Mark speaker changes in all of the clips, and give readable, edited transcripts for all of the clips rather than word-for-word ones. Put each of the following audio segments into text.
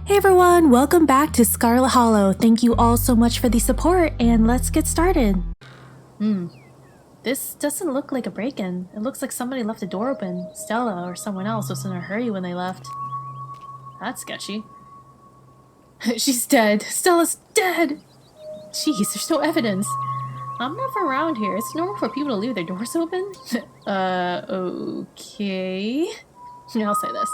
Speaker 1: Hey everyone, welcome back to Scarlet Hollow. Thank you all so much for the support, and let's get started. This doesn't look like a break-in. It looks like somebody left the door open. Stella or someone else was in a hurry when they left. That's sketchy. She's dead. Stella's dead! Jeez, there's no evidence. I'm not from around here. It's normal for people to leave their doors open? Okay. I'll say this.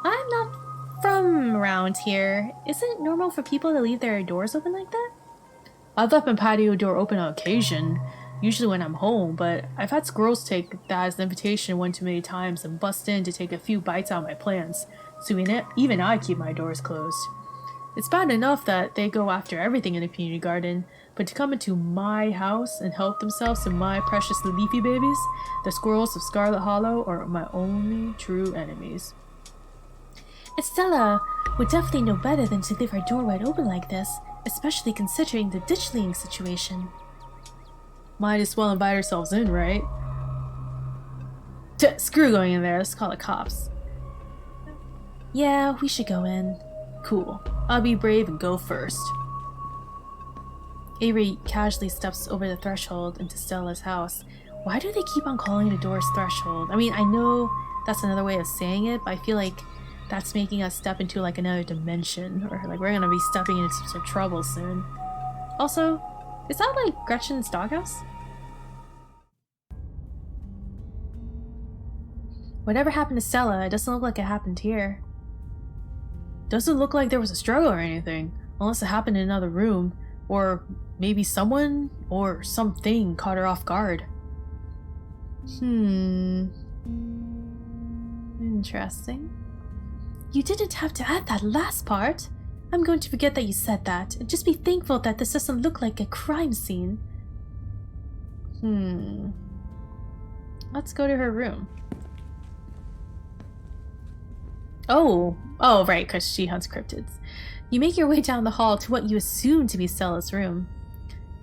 Speaker 1: I'm not from around here. Is it normal for people to leave their doors open like that? I've left my patio door open on occasion, usually when I'm home, but I've had squirrels take that as an invitation one too many times and bust in to take a few bites out of my plants, so even I keep my doors closed. It's bad enough that they go after everything in the community garden, but to come into my house and help themselves to my precious leafy babies, the squirrels of Scarlet Hollow are my only true enemies. And Stella would definitely know better than to leave her door wide open like this, especially considering the Ditchling situation. Might as well invite ourselves in, right? Screw going in there, let's call the cops. Yeah, we should go in. Cool. I'll be brave and go first. Avery casually steps over the threshold into Stella's house. Why do they keep on calling the doors threshold? I mean, I know that's another way of saying it, but I feel like that's making us step into like another dimension, or like we're gonna be stepping into some trouble soon. Also, is that like Gretchen's doghouse? Whatever happened to Stella, it doesn't look like it happened here. Doesn't look like there was a struggle or anything, unless it happened in another room, or maybe someone or something caught her off guard. Interesting. You didn't have to add that last part. I'm going to forget that you said that, and just be thankful that this doesn't look like a crime scene. Let's go to her room. Oh, right, because she hunts cryptids. You make your way down the hall to what you assume to be Stella's room.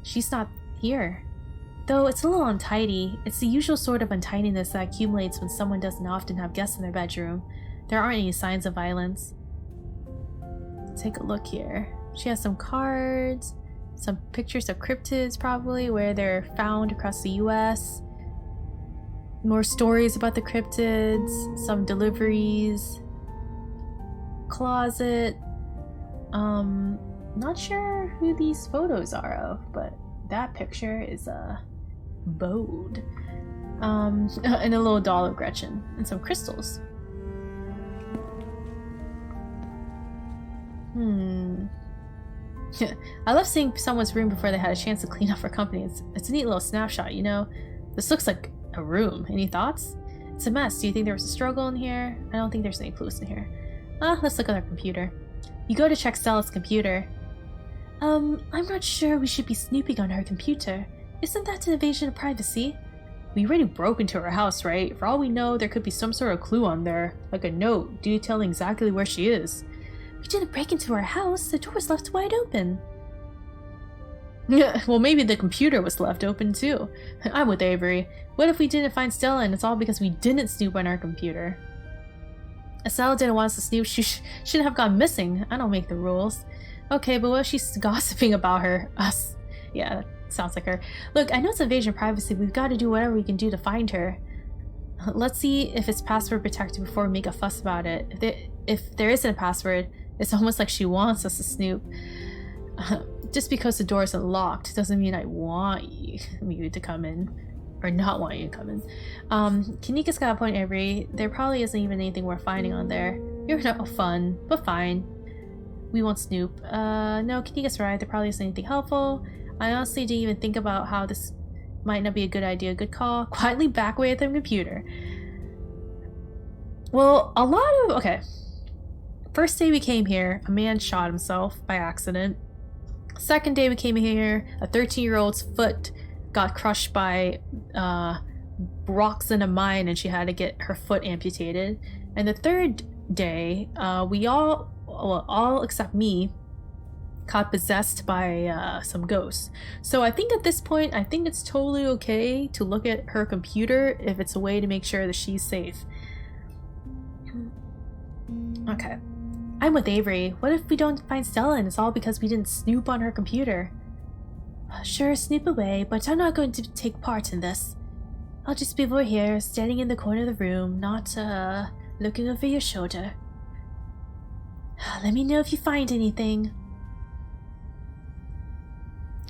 Speaker 1: She's not here. Though it's a little untidy. It's the usual sort of untidiness that accumulates when someone doesn't often have guests in their bedroom. There aren't any signs of violence. Take a look here. She has some cards, some pictures of cryptids probably, where they're found across the US. More stories about the cryptids, some deliveries. Closet. Not sure who these photos are of, but that picture is Bode. And a little doll of Gretchen and some crystals. I love seeing someone's room before they had a chance to clean up for company. It's a neat little snapshot, you know? This looks like a room. Any thoughts? It's a mess. Do you think there was a struggle in here? I don't think there's any clues in here. Let's look at our computer. You go to check Stella's computer. I'm not sure we should be snooping on her computer. Isn't that an invasion of privacy? We already broke into her house, right? For all we know, there could be some sort of clue on there, like a note detailing exactly where she is. We didn't break into her house. The door was left wide open. Yeah, well, maybe the computer was left open too. I'm with Avery. What if we didn't find Stella and it's all because we didn't snoop on our computer? If Stella didn't want us to snoop, she shouldn't have gone missing. I don't make the rules. Okay, but what if she's gossiping about her? Us. Yeah, that sounds like her. Look, I know it's invasion of privacy. We've got to do whatever we can do to find her. Let's see if it's password protected before we make a fuss about it. If there isn't a password, it's almost like she wants us to snoop. Just because the door isn't locked doesn't mean I want you to come in. Or not want you to come in. Kanika's got a point, Avery. There probably isn't even anything worth finding on there. You're not fun, but fine. We won't snoop. No, Kanika's right. There probably isn't anything helpful. I honestly didn't even think about how this might not be a good idea. Good call. Quietly back away at the computer. Well, okay. First day we came here, a man shot himself by accident. Second day we came here, a 13-year-old's foot got crushed by rocks in a mine and she had to get her foot amputated. And the third day, we all except me, got possessed by some ghosts. So I think at this point, I think it's totally okay to look at her computer if it's a way to make sure that she's safe. Okay. I'm with Avery. What if we don't find Stella and it's all because we didn't snoop on her computer? Sure, snoop away, but I'm not going to take part in this. I'll just be over here, standing in the corner of the room, not, looking over your shoulder. Let me know if you find anything.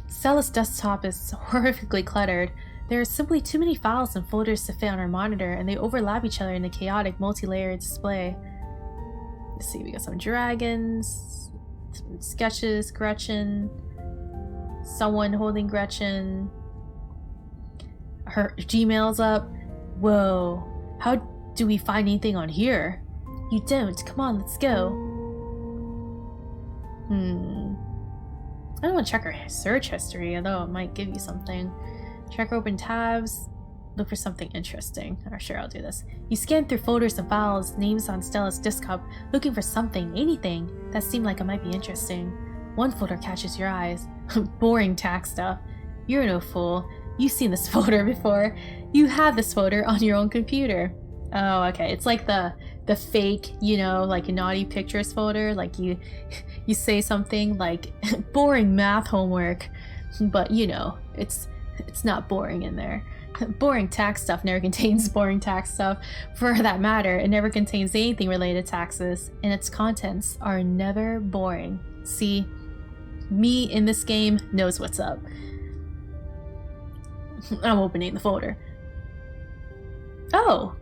Speaker 1: Stella's desktop is horrifically cluttered. There are simply too many files and folders to fit on her monitor, and they overlap each other in a chaotic, multi-layered display. Let's see, we got some dragons, some sketches, Gretchen, someone holding Gretchen, her Gmail's up. Whoa, how do we find anything on here? You don't. Come on, let's go. I don't want to check her search history, although it might give you something. Check open tabs. Look for something interesting. Or sure, I'll do this. You scan through folders and files, names on Stella's desktop, looking for something, anything, that seemed like it might be interesting. One folder catches your eyes. Boring tax stuff. You're no fool. You've seen this folder before. You have this folder on your own computer. Oh, okay. It's like the fake, you know, like naughty pictures folder. Like you say something like boring math homework, but you know, it's not boring in there. Boring tax stuff never contains boring tax stuff. For that matter, it never contains anything related to taxes, and its contents are never boring. See, me in this game knows what's up. I'm opening the folder. Oh,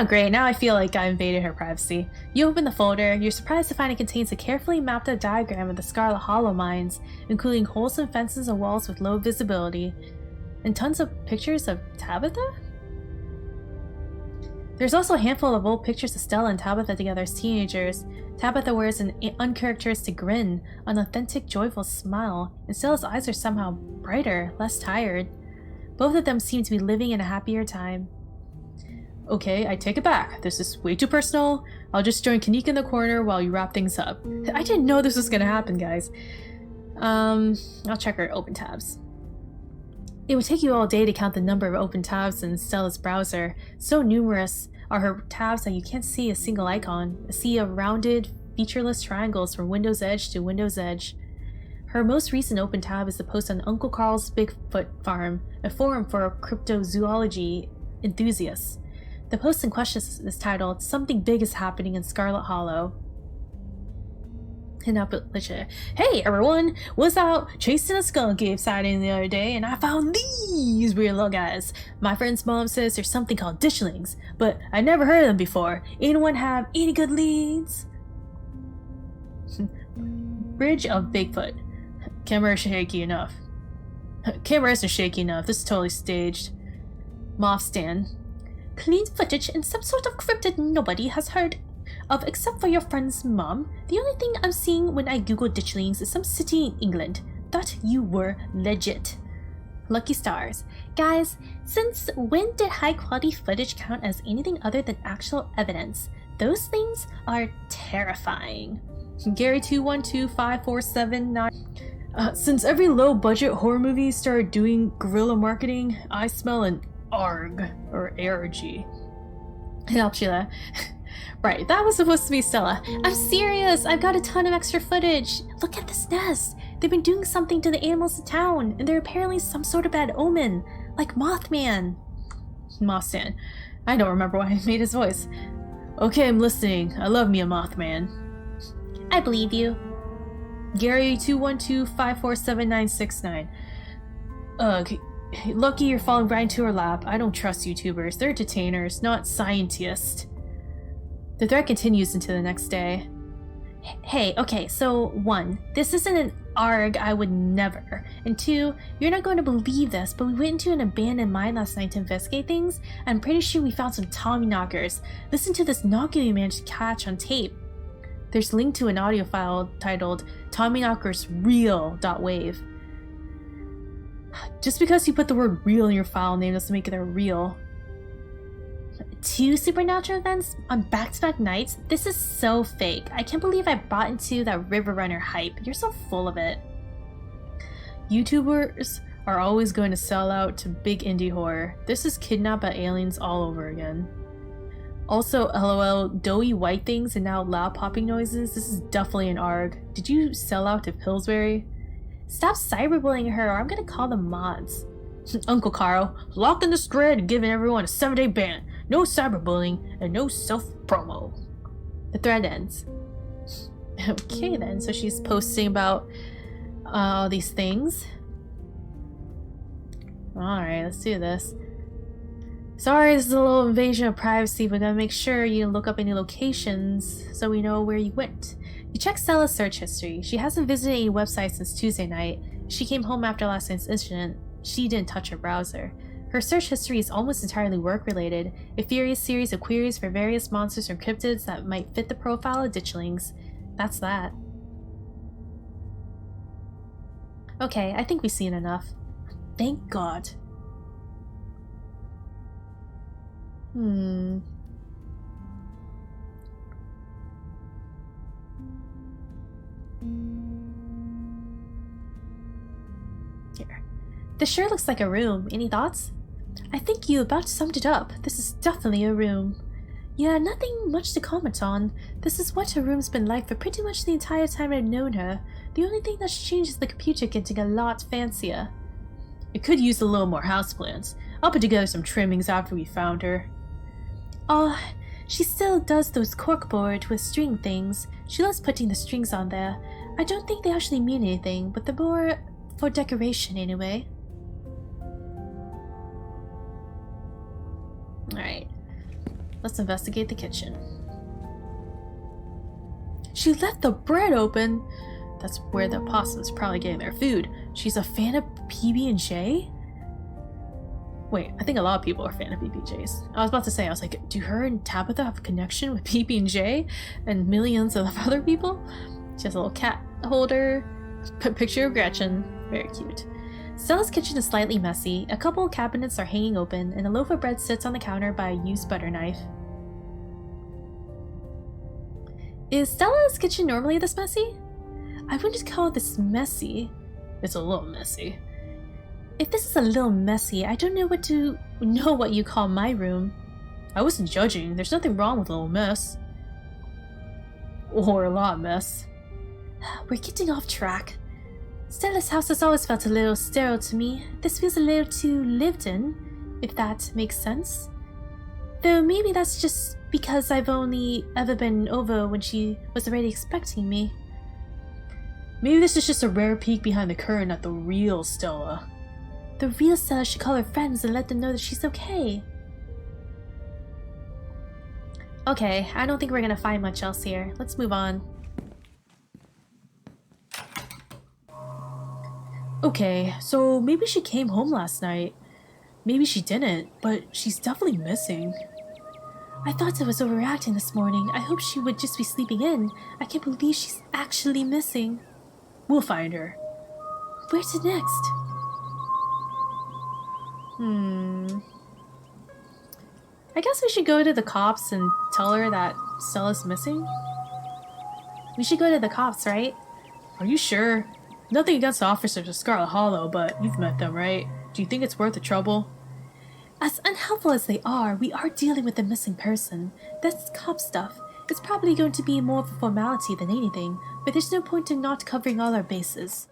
Speaker 1: great, now I feel like I invaded her privacy. You open the folder, you're surprised to find it contains a carefully mapped out diagram of the Scarlet Hollow mines, including wholesome fences and walls with low visibility, and tons of pictures of Tabitha? There's also a handful of old pictures of Stella and Tabitha together as teenagers. Tabitha wears an uncharacteristic grin, an authentic, joyful smile, and Stella's eyes are somehow brighter, less tired. Both of them seem to be living in a happier time. Okay, I take it back. This is way too personal. I'll just join Kanika in the corner while you wrap things up. I didn't know this was gonna happen, guys. I'll check our open tabs. It would take you all day to count the number of open tabs in Stella's browser. So numerous are her tabs that you can't see a single icon. A sea of rounded, featureless triangles from Windows Edge to Windows Edge. Her most recent open tab is the post on Uncle Carl's Bigfoot Farm, a forum for cryptozoology enthusiasts. The post in question is titled, "Something Big is Happening in Scarlet Hollow." And up hey everyone, was out chasing a skunk cave sighting the other day and I found these weird little guys. My friend's mom says there's something called Ditchlings, but I never heard of them before. Anyone have any good leads? Bridge of Bigfoot. Camera shaky enough. Camera isn't shaky enough, this is totally staged. Moth stand. Clean footage and some sort of cryptid nobody has heard of except for your friend's mom. The only thing I'm seeing when I Google Ditchlings is some city in England. Thought you were legit. Lucky stars. Guys, since when did high quality footage count as anything other than actual evidence? Those things are terrifying. Gary 212547 since every low budget horror movie started doing guerrilla marketing, I smell an ARG or ARG. It helps you there. Right, that was supposed to be Stella. I'm serious, I've got a ton of extra footage. Look at this nest. They've been doing something to the animals in town, and they're apparently some sort of bad omen, like Mothman. Mothman. I don't remember why I made his voice. Okay, I'm listening. I love me a Mothman. I believe you. Gary 212547969. Lucky you're falling right into her lap. I don't trust YouTubers. They're entertainers, not scientists. The thread continues into the next day. Hey, okay, so 1, this isn't an ARG, I would never. And 2, you're not going to believe this, but we went into an abandoned mine last night to investigate things. I'm pretty sure we found some Tommyknockers. Listen to this knocking we managed to catch on tape. There's a link to an audio file titled Tommyknockers Real.wave. Just because you put the word real in your file name doesn't make it a real. 2 supernatural events on back-to-back nights? This is so fake. I can't believe I bought into that River Runner hype. You're so full of it. YouTubers are always going to sell out to big indie horror. This is Kidnapped by Aliens all over again. Also, lol, doughy white things and now loud popping noises. This is definitely an ARG. Did you sell out to Pillsbury? Stop cyberbullying her or I'm gonna call the mods. Uncle Carl, locked in this thread and giving everyone a 7-day ban. No cyberbullying and no self-promo. The thread ends. Okay then, so she's posting about all these things. Alright, let's do this. Sorry, this is a little invasion of privacy, but gotta make sure you look up any locations so we know where you went. You check Stella's search history. She hasn't visited any websites since Tuesday night. She came home after last night's incident. She didn't touch her browser. Her search history is almost entirely work-related, a furious series of queries for various monsters or cryptids that might fit the profile of Ditchlings. That's that. Okay, I think we've seen enough. Thank God. Here. This sure looks like a room. Any thoughts? I think you about summed it up. This is definitely a room. Yeah, nothing much to comment on. This is what her room's been like for pretty much the entire time I've known her. The only thing that's changed is the computer getting a lot fancier. It could use a little more houseplants. I'll put together some trimmings after we found her. She still does those corkboard with string things. She loves putting the strings on there. I don't think they actually mean anything, but they're more for decoration anyway. Alright. Let's investigate the kitchen. She left the bread open! That's where the opossum's probably getting their food. She's a fan of PB&J? Wait, I think a lot of people are a fan of PB&Js. I was about to say, I was like, do her and Tabitha have a connection with PB&J and millions of other people? She has a little cat holder, picture of Gretchen, very cute. Stella's kitchen is slightly messy, a couple of cabinets are hanging open, and a loaf of bread sits on the counter by a used butter knife. Is Stella's kitchen normally this messy? I wouldn't call it this messy. It's a little messy. If this is a little messy, I don't know what you call my room. I wasn't judging. There's nothing wrong with a little mess. Or a lot of mess. We're getting off track. Stella's house has always felt a little sterile to me. This feels a little too lived in, if that makes sense. Though maybe that's just because I've only ever been over when she was already expecting me. Maybe this is just a rare peek behind the curtain at the real Stella. The real Stella should call her friends and let them know that she's okay. Okay, I don't think we're gonna find much else here. Let's move on. Okay, so maybe she came home last night. Maybe she didn't, but she's definitely missing. I thought I was overreacting this morning. I hope she would just be sleeping in. I can't believe she's actually missing. We'll find her. Where to next? I guess we should go to the cops and tell her that Stella's missing? We should go to the cops, right? Are you sure? Nothing against the officers of Scarlet Hollow, but you've met them, right? Do you think it's worth the trouble? As unhelpful as they are, we are dealing with a missing person. That's cop stuff. It's probably going to be more of a formality than anything, but there's no point in not covering all our bases.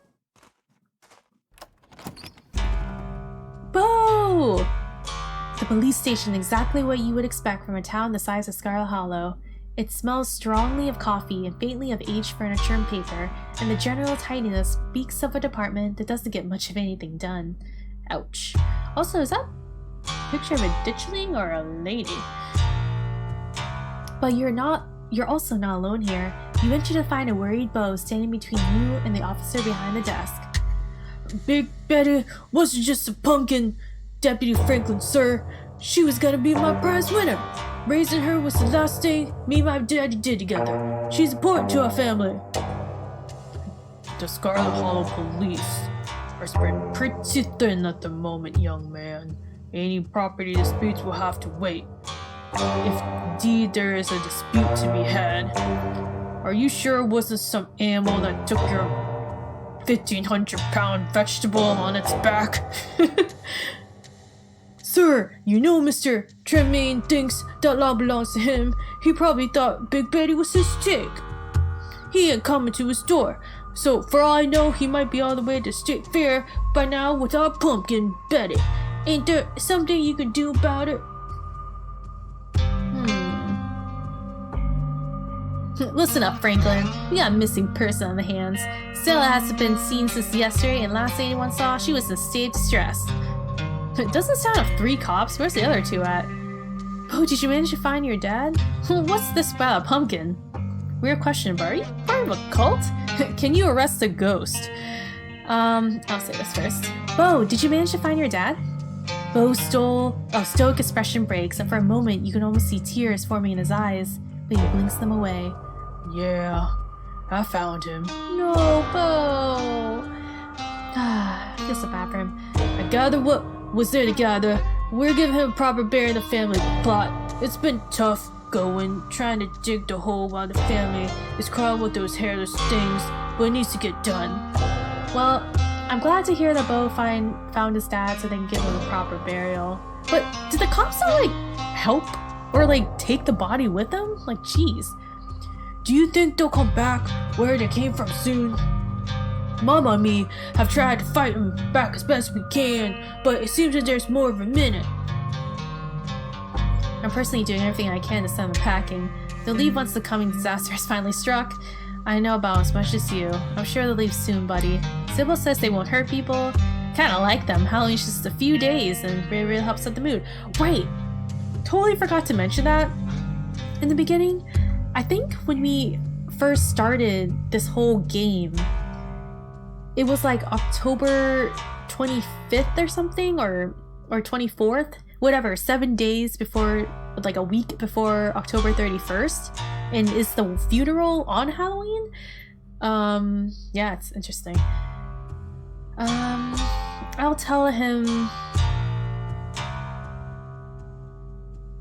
Speaker 1: Boo! The police station is exactly what you would expect from a town the size of Scarlet Hollow. It smells strongly of coffee and faintly of aged furniture and paper, and the general tidiness speaks of a department that doesn't get much of anything done. Ouch. Also, is that a picture of a ditchling or a lady? But you're also not alone here. You enter to find a worried Beau standing between you and the officer behind the desk. Big Betty wasn't just a pumpkin, Deputy Franklin, sir. She was gonna be my prize winner. Raising her was the last thing me and my daddy did together. She's important to our family. The Scarlet Hollow police are spread pretty thin at the moment, young man. Any property disputes will have to wait. If indeed there is a dispute to be had. Are you sure it wasn't some animal that took your 1,500-pound vegetable on its back? Sir, you know Mr. Tremaine thinks that law belongs to him. He probably thought Big Betty was his chick. He ain't coming to his door, so for all I know, he might be on the way to State Fair by now with our pumpkin Betty. Ain't there something you can do about it? Listen up, Franklin. We got a missing person on the hands. Stella hasn't been seen since yesterday, and last anyone saw, she was in a state of distress. It doesn't sound of 3 cops. Where's the other 2 at? Oh, did you manage to find your dad? What's this about a pumpkin? Weird question, but are you part of a cult? Can you arrest a ghost? I'll say this first. Bo, did you manage to find your dad? Bo's stoic expression breaks, and for a moment you can almost see tears forming in his eyes, but he blinks them away. Yeah, I found him. No, Bo. I feel so bad for him. I gathered what was there to gather. We're giving him a proper burial in the family plot. It's been tough going, trying to dig the hole while the family is crawling with those hairless things, but it needs to get done. Well, I'm glad to hear that Bo found his dad so they can give him a proper burial. But did the cops not, help? Or, take the body with them? Jeez. Do you think they'll come back where they came from soon? Mama and me have tried to fight them back as best we can, but it seems that there's more of a minute. I'm personally doing everything I can to send them packing. They'll leave once the coming disaster has finally struck. I know about as much as you. I'm sure they'll leave soon, buddy. Sybil says they won't hurt people. Kinda like them. Halloween's just a few days and really helps set the mood. Right! Totally forgot to mention that. In the beginning, I think when we first started this whole game, it was October 25th or something, or 24th, whatever, 7 days before, a week before October 31st, and is the funeral on Halloween? Yeah, it's interesting. I'll tell him.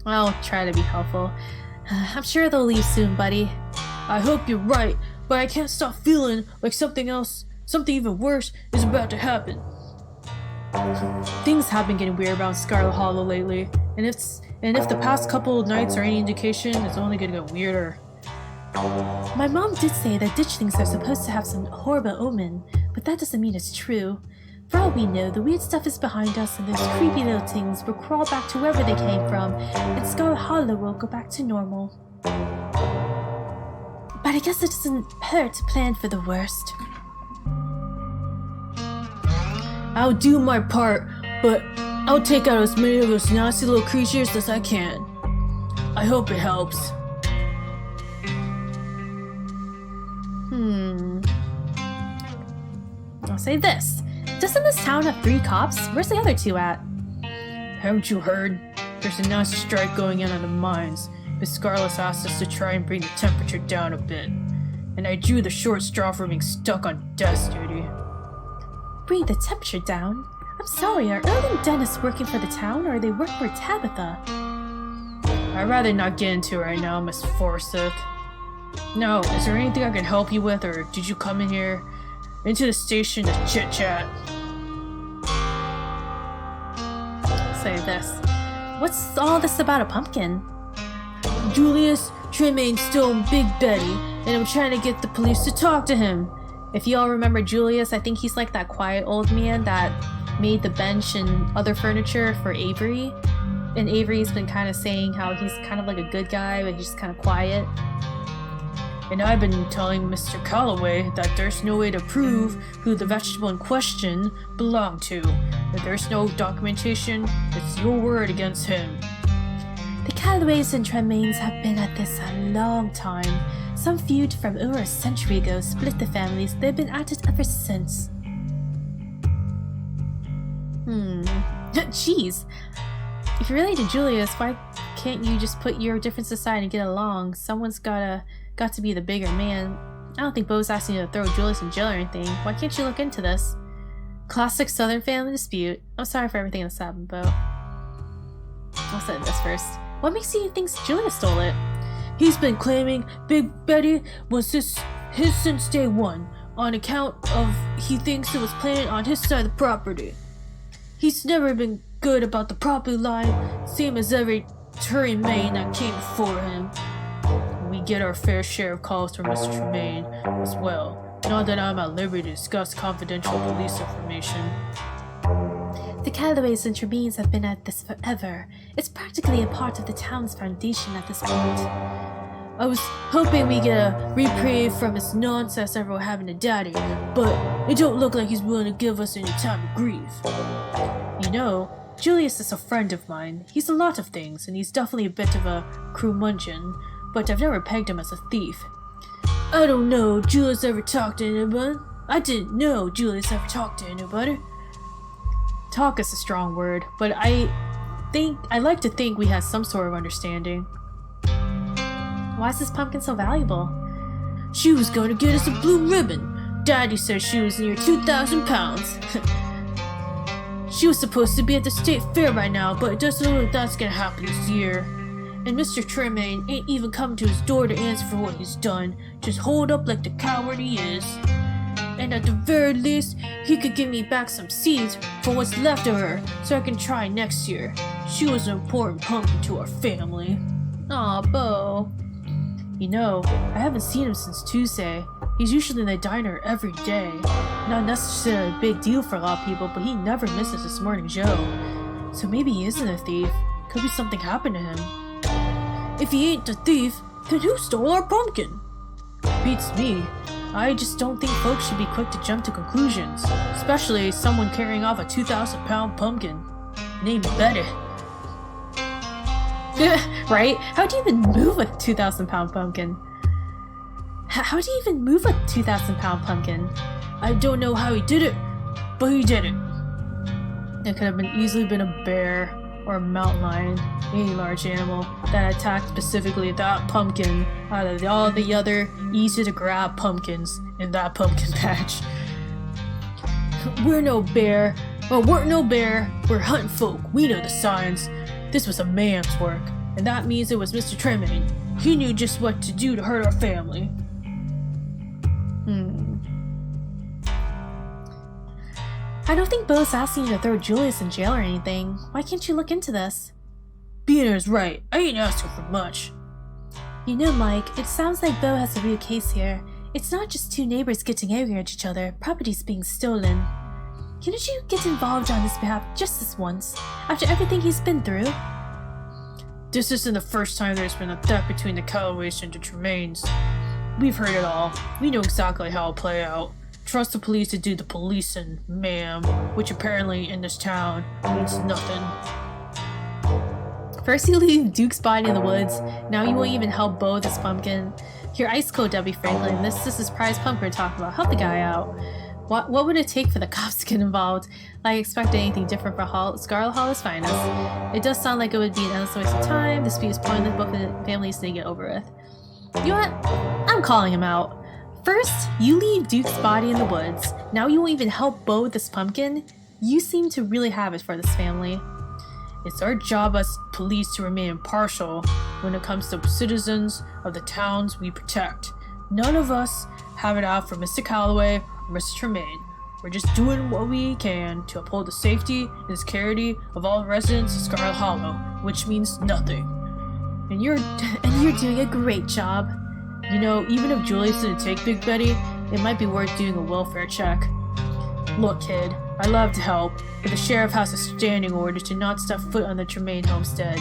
Speaker 1: I'll try to be helpful. I'm sure they'll leave soon, buddy. I hope you're right, but I can't stop feeling like something even worse is about to happen. Things have been getting weird around Scarlet Hollow lately, and if the past couple of nights are any indication, it's only gonna get weirder. My mom did say that ditchlings are supposed to have some horrible omen, but that doesn't mean it's true. For all we know, the weird stuff is behind us, and those creepy little things will crawl back to wherever they came from, and Scarlet Hollow will go back to normal. But I guess it doesn't hurt to plan for the worst. I'll do my part, but I'll take out as many of those nasty little creatures as I can. I hope it helps. I'll say this. Doesn't this town have 3 cops? Where's the other 2 at? Haven't you heard? There's a nasty strike going on the mines. Miss Scarlet's asked us to try and bring the temperature down a bit. And I drew the short straw for being stuck on desk duty. Bring the temperature down? I'm sorry, are Earl and Dennis working for the town, or are they working for Tabitha? I'd rather not get into it right now, Miss Forsyth. No, is there anything I can help you with, or did you come in here into the station to chit-chat? Say this. What's all this about a pumpkin? Julius, Tremaine stole Big Betty, and I'm trying to get the police to talk to him. If you all remember Julius, I think he's like that quiet old man that made the bench and other furniture for Avery. And Avery's been kind of saying how he's kind of like a good guy, but he's just kind of quiet. And I've been telling Mr. Calloway that there's no way to prove who the vegetable in question belonged to. If there's no documentation, it's your word against him. The Calloways and Tremaines have been at this a long time. Some feud from over a century ago split the families. They've been at it ever since. Jeez. If you're related to Julius, why can't you just put your differences aside and get along? Someone's got to be the bigger man. I don't think Bo's asking you to throw Julius in jail or anything. Why can't you look into this? Classic Southern family dispute. I'm sorry for everything that's happened, Bo. I'll say this first. What makes you think Julius stole it? He's been claiming Big Betty was his since day one, on account of he thinks it was planted on his side of the property. He's never been good about the property line, same as every Tremaine that came before him. We get our fair share of calls from Mr. Tremaine as well. Not that I'm at liberty to discuss confidential police information.
Speaker 2: The Callaways and Tremaines have been at this forever. It's practically a part of the town's foundation at this point.
Speaker 1: I was hoping we get a reprieve from his nonsense ever having a daddy, but it don't look like he's willing to give us any time to grieve. You know, Julius is a friend of mine. He's a lot of things, and he's definitely a bit of a curmudgeon, but I've never pegged him as a thief. I don't know Julius ever talked to anyone. I didn't know Julius ever talked to anybody. Talk is a strong word, but I like to think we had some sort of understanding.
Speaker 2: Why is this pumpkin so valuable?
Speaker 1: She was going to get us a blue ribbon. Daddy said she was near 2,000 pounds. She was supposed to be at the state fair by now, but it doesn't look like that's gonna happen this year. And Mr. Tremaine ain't even come to his door to answer for what he's done, just holed up like the coward he is. And at the very least, he could give me back some seeds for what's left of her, so I can try next year. She was an important pumpkin to our family.
Speaker 2: Aw, Bo.
Speaker 1: You know, I haven't seen him since Tuesday. He's usually in the diner every day. Not necessarily a big deal for a lot of people, but he never misses his morning show. So maybe he isn't a thief. Could be something happened to him. If he ain't a thief, then who stole our pumpkin? Beats me. I just don't think folks should be quick to jump to conclusions, especially someone carrying off a 2,000-pound pumpkin named Betty.
Speaker 2: Right? How do you even move a 2,000-pound pumpkin? How do you even move a 2,000-pound pumpkin?
Speaker 1: I don't know how he did it, but he did it. It could have easily been a bear or a mountain lion, any large animal that attacked specifically that pumpkin out of all the other easy-to-grab pumpkins in that pumpkin patch. We're no bear. Well, we're no bear. We're hunting folk. We know the signs. This was a man's work, and that means it was Mr. Tremaine. He knew just what to do to hurt our family.
Speaker 2: I don't think Bo's asking you to throw Julius in jail or anything. Why can't you look into this?
Speaker 1: Beaner's right. I ain't asking for much.
Speaker 2: You know, Mike, it sounds like Bo has a real case here. It's not just two neighbors getting angry at each other, property's being stolen. Couldn't you get involved on his behalf just this once, after everything he's been through?
Speaker 1: This isn't the first time there's been a theft between the Callaways and the Tremaines. We've heard it all. We know exactly how it'll play out. Trust the police to do the policing, ma'am, which apparently in this town means nothing.
Speaker 2: First you leave Duke's body in the woods, now you won't even help Bo with this pumpkin. You're ice cold, Debbie Franklin. This is his prize pumpkin we're talking about. Help the guy out. What would it take for the cops to get involved? I expect anything different for Scarlet Hollow's finest. It does sound like it would be an endless waste of time. This dispute is pointless, both the families need to get over with. You know what? I'm calling him out. First, you leave Duke's body in the woods. Now you won't even help Bo with this pumpkin? You seem to really have it for this family. It's our job as police to remain impartial when it comes to citizens of the towns we protect. None of us have it out for Mr. Calloway or Mr. Tremaine. We're just doing what we can to uphold the safety and security of all residents of Scarlet Hollow, which means nothing. And you're doing a great job.
Speaker 1: You know, even if Julius didn't take Big Betty, it might be worth doing a welfare check. Look, kid, I love to help, but the sheriff has a standing order to not step foot on the Tremaine homestead.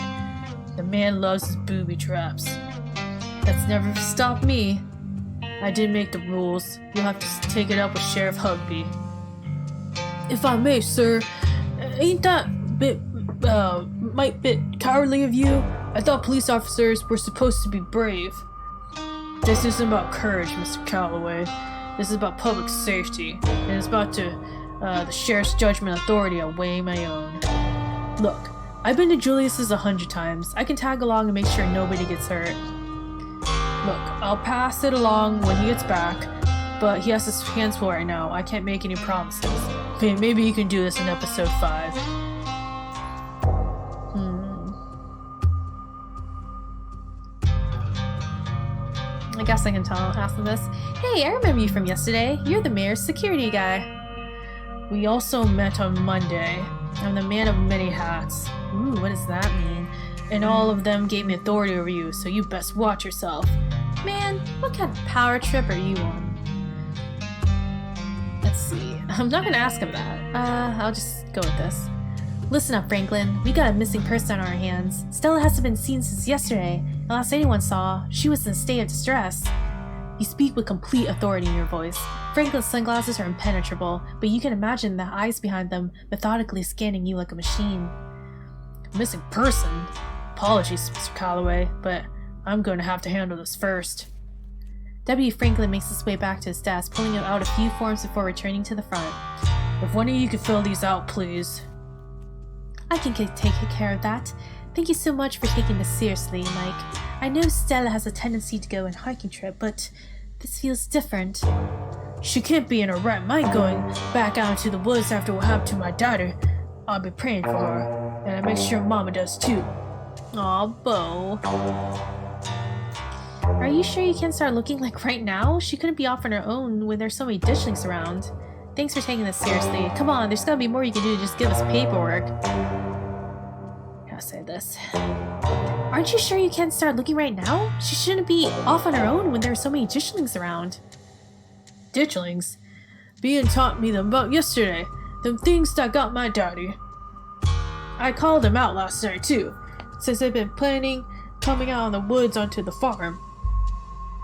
Speaker 1: The man loves his booby traps. That's never stopped me. I didn't make the rules. You'll have to take it up with Sheriff Hugby. If I may, sir, ain't that might bit cowardly of you? I thought police officers were supposed to be brave. This isn't about courage, Mr. Calloway. This is about public safety, and it's about the sheriff's judgment authority outweighing my own. Look, I've been to Julius's 100 times. I can tag along and make sure nobody gets hurt. Look, I'll pass it along when he gets back, but he has his hands full right now. I can't make any promises. Maybe he can do this in episode 5.
Speaker 2: I guess I can ask him this. Hey, I remember you from yesterday. You're the mayor's security guy.
Speaker 1: We also met on Monday.
Speaker 2: I'm the man of many hats.
Speaker 1: Ooh, what does that mean?
Speaker 2: And all of them gave me authority over you, so you best watch yourself.
Speaker 1: Man, what kind of power trip are you on? Let's see. I'm not gonna ask him that. I'll just go with this. Listen up, Franklin. We got a missing person on our hands. Stella hasn't been seen since yesterday. And last anyone saw, she was in a state of distress. You speak with complete authority in your voice. Franklin's sunglasses are impenetrable, but you can imagine the eyes behind them methodically scanning you like a machine.
Speaker 2: Missing person? Apologies, Mr. Calloway, but I'm going to have to handle this first.
Speaker 1: W. Franklin makes his way back to his desk, pulling out a few forms before returning to the front.
Speaker 2: If one of you could fill these out, please.
Speaker 1: I can take care of that. Thank you so much for taking this seriously, Mike. I know Stella has a tendency to go on a hiking trip, but this feels different.
Speaker 2: She can't be in her right mind going back out into the woods after what happened to my daughter. I'll be praying for her, and I make sure Mama does too.
Speaker 1: Aw, Bo. Are you sure you can't start looking like right now? She couldn't be off on her own when there's so many ditchlings around. Thanks for taking this seriously. Come on, there's gotta be more you can do to just give us paperwork. How to say this? Aren't you sure you can't start looking right now? She shouldn't be off on her own when there are so many ditchlings around.
Speaker 2: Ditchlings? Bean taught me them about yesterday. Them things that got my daddy. I called them out last night too, since they've been planning coming out in the woods onto the farm.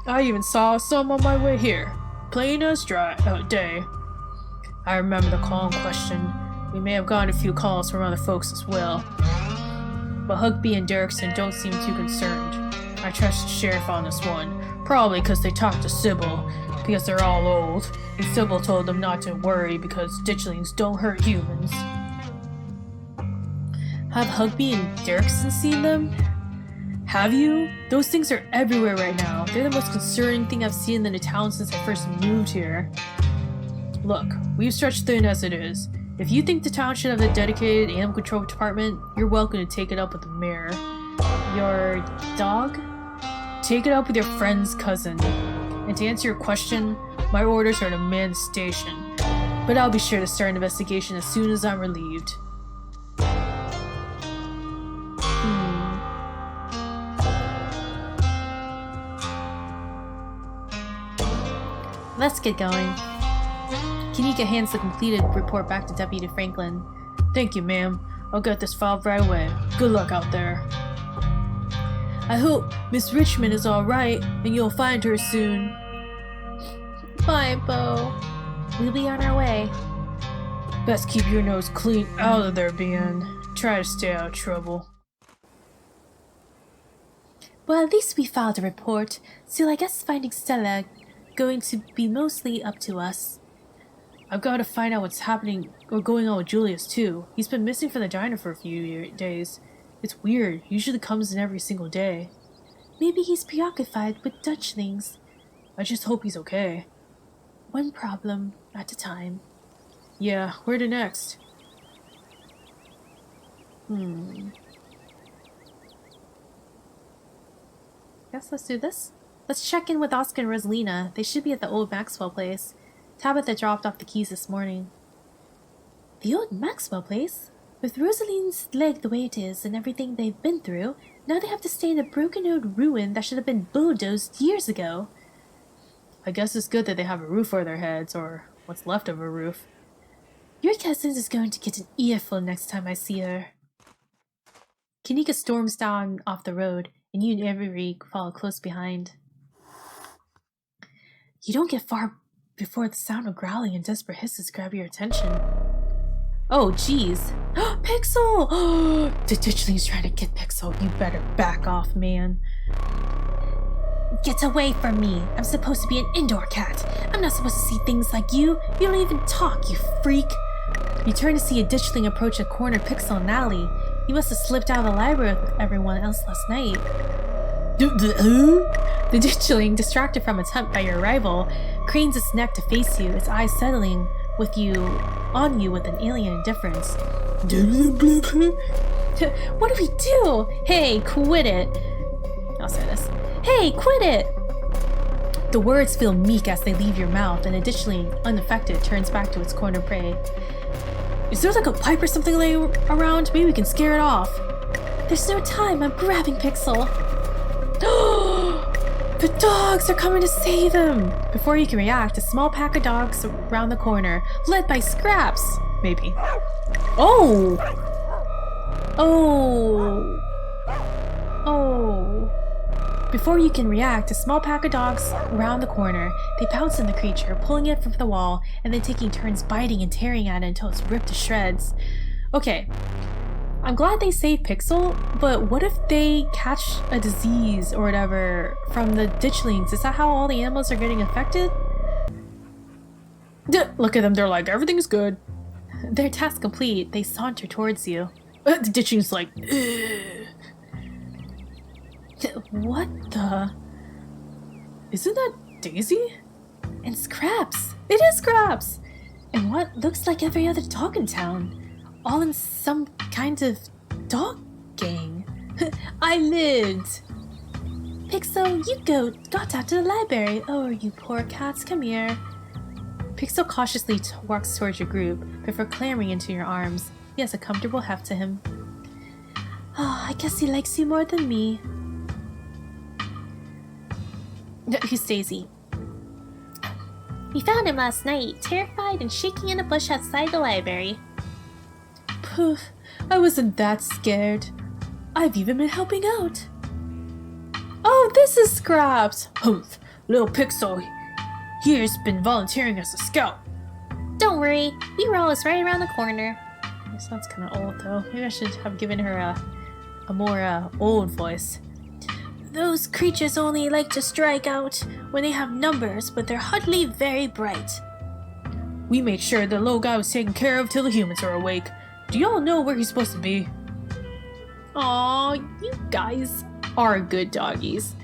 Speaker 2: I even saw some on my way here, plain as dry day. I remember the call in question. We may have gotten a few calls from other folks as well. But Hugby and Derrickson don't seem too concerned. I trust the sheriff on this one, probably because they talked to Sybil, because they're all old, and Sybil told them not to worry because ditchlings don't hurt humans.
Speaker 1: Have Hugby and Derrickson seen them?
Speaker 2: Have you? Those things are everywhere right now. They're the most concerning thing I've seen in the town since I first moved here. Look, we've stretched thin as it is. If you think the town should have a dedicated animal control department, you're welcome to take it up with the mayor.
Speaker 1: Your dog?
Speaker 2: Take it up with your friend's cousin. And to answer your question, my orders are to man the station. But I'll be sure to start an investigation as soon as I'm relieved.
Speaker 1: Let's get going. Kanika hands the completed report back to Deputy Franklin.
Speaker 2: Thank you, ma'am. I'll get this filed right away. Good luck out there. I hope Miss Richmond is alright and you'll find her soon.
Speaker 1: Bye, Bo. We'll be on our way.
Speaker 2: Best keep your nose clean out of there, Bean. Try to stay out of trouble.
Speaker 1: Well, at least we filed a report, so I guess finding Stella going to be mostly up to us.
Speaker 2: I've got to find out what's happening or going on with Julius too. He's been missing from the diner for a few days. It's weird. He usually comes in every single day.
Speaker 1: Maybe he's preoccupied with Dutchlings.
Speaker 2: I just hope he's okay.
Speaker 1: One problem at a time.
Speaker 2: Yeah, where to next?
Speaker 1: Guess let's do this. Let's check in with Oscar and Rosalina. They should be at the old Maxwell Place. Tabitha dropped off the keys this morning. The old Maxwell Place? With Rosaline's leg the way it is and everything they've been through, now they have to stay in a broken old ruin that should have been bulldozed years ago.
Speaker 2: I guess it's good that they have a roof over their heads, or what's left of a roof.
Speaker 1: Your cousin is going to get an earful next time I see her. Kanika storms down off the road, and you and Avery follow close behind. You don't get far before the sound of growling and desperate hisses grab your attention. Oh, jeez. Pixel! The Ditchling's trying to get Pixel. You better back off, man. Get away from me. I'm supposed to be an indoor cat. I'm not supposed to see things like you. You don't even talk, you freak. You turn to see a Ditchling approach a cornered Pixel and Natalie. He must have slipped out of the library with everyone else last night. The Ditchling, distracted from its hunt by your arrival, cranes its neck to face you, its eyes settling on you with an alien indifference. What do we do? Hey, quit it. I'll say this. Hey, quit it! The words feel meek as they leave your mouth, and the Ditchling, unaffected, turns back to its cornered prey.
Speaker 2: Is there like a pipe or something laying around? Maybe we can scare it off.
Speaker 1: There's no time. I'm grabbing Pixel.
Speaker 2: The dogs are coming to save him! Before you can react, a small pack of dogs around the corner, led by Scraps. Maybe. Oh! Oh! Oh! Before you can react, a small pack of dogs round the corner. They pounce on the creature, pulling it from the wall, and then taking turns biting and tearing at it until it's ripped to shreds. Okay, I'm glad they saved Pixel, but what if they catch a disease or whatever from the ditchlings? Is that how all the animals are getting affected? Look at them, they're like, everything's good. Their task complete, they saunter towards you. The ditchling's like, ugh. What the? Isn't that Daisy?
Speaker 1: And Scraps! It is Scraps! And what looks like every other dog in town. All in some kind of dog gang. I lived! Pixel, you got out to the library. Oh, you poor cats, come here.
Speaker 2: Pixel cautiously walks towards your group before clambering into your arms. He has a comfortable heft to him.
Speaker 1: Oh, I guess he likes you more than me.
Speaker 2: Who's Daisy?
Speaker 1: We found him last night, terrified and shaking in a bush outside the library.
Speaker 2: Poof, I wasn't that scared. I've even been helping out. Oh, this is Scraps! Humph, little Pixel here's been volunteering as a scout.
Speaker 1: Don't worry, we were always right around the corner.
Speaker 2: This sounds kind of old though. Maybe I should have given her a more old voice.
Speaker 1: Those creatures only like to strike out when they have numbers, but they're hardly very bright.
Speaker 2: We made sure the little guy was taken care of till the humans are awake. Do y'all know where he's supposed to be? Aw, you guys are good doggies.